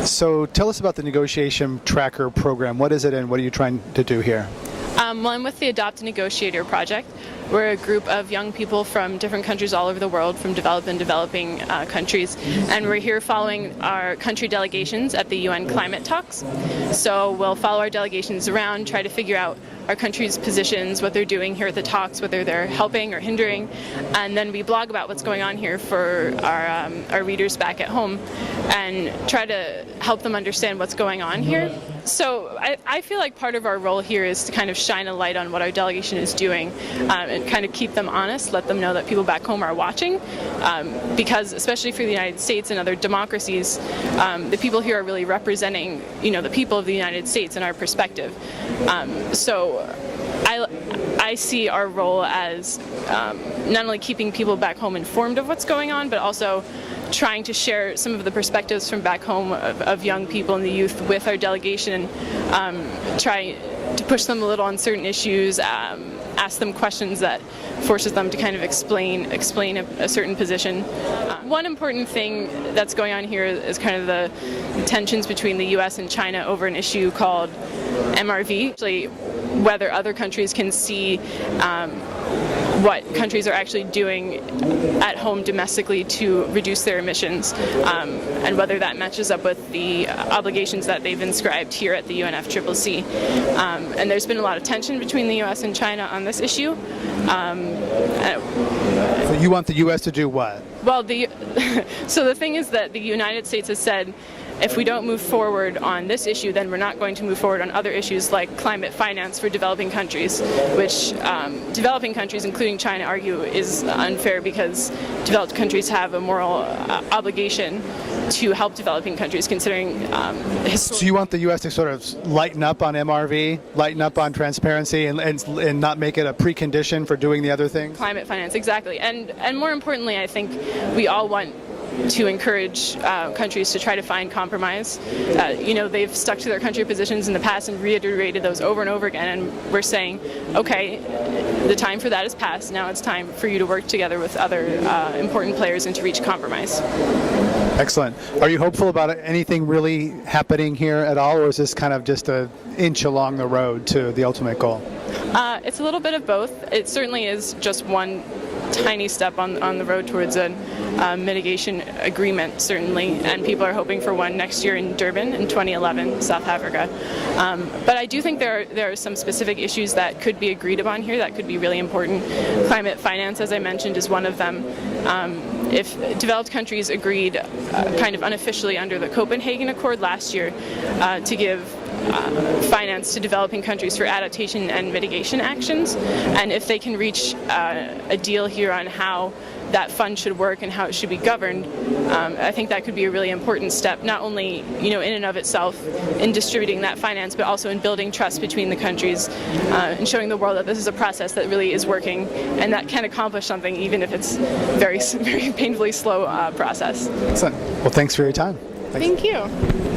So tell us about the Negotiation Tracker program. What is it and what are you trying to do here? Well, I'm with the Adopt a Negotiator project. We're a group of young people from different countries all over the world, from developed and developing countries, and we're here following our country delegations at the UN climate talks. So we'll follow our delegations around, try to figure out our country's positions, what they're doing here at the talks, whether they're helping or hindering, and then we blog about what's going on here for our readers back at home and try to help them understand what's going on here. So I feel like part of our role here is to kind of shine a light on what our delegation is doing and kind of keep them honest, let them know that people back home are watching, because especially for the United States and other democracies, the people here are really representing, the people of the United States and our perspective. So I see our role as not only keeping people back home informed of what's going on, but also trying to share some of the perspectives from back home of young people and the youth with our delegation, and try to push them a little on certain issues, ask them questions that forces them to kind of explain a certain position. One important thing that's going on here is kind of the tensions between the US and China over an issue called MRV, actually whether other countries can see what countries are actually doing at home domestically to reduce their emissions, and whether that matches up with the obligations that they've inscribed here at the UNFCCC. And there's been a lot of tension between the US and China on this issue. So you want the US to do what? Well, so the thing is that the United States has said, if we don't move forward on this issue, then we're not going to move forward on other issues like climate finance for developing countries, which developing countries, including China, argue is unfair because developed countries have a moral obligation to help developing countries, considering So you want the U.S. to sort of lighten up on MRV, lighten up on transparency, and not make it a precondition for doing the other things? Climate finance, exactly. And more importantly, I think we all want to encourage countries to try to find compromise. They've stuck to their country positions in the past and reiterated those over and over again, and we're saying, okay, the time for that is past. Now it's time for you to work together with other important players and to reach compromise. Excellent. Are you hopeful about anything really happening here at all, or is this kind of just an inch along the road to the ultimate goal? It's a little bit of both. It certainly is just one tiny step on the road towards a mitigation agreement, certainly, and people are hoping for one next year in Durban in 2011, South Africa. But I do think there are some specific issues that could be agreed upon here that could be really important. Climate finance, as I mentioned, is one of them. If developed countries agreed kind of unofficially under the Copenhagen Accord last year to give finance to developing countries for adaptation and mitigation actions, and if they can reach a deal here on how that fund should work and how it should be governed, I think that could be a really important step, not only in and of itself in distributing that finance, but also in building trust between the countries and showing the world that this is a process that really is working and that can accomplish something, even if it's very, very painfully slow process. Excellent. Well, thanks for your time. Thanks. Thank you.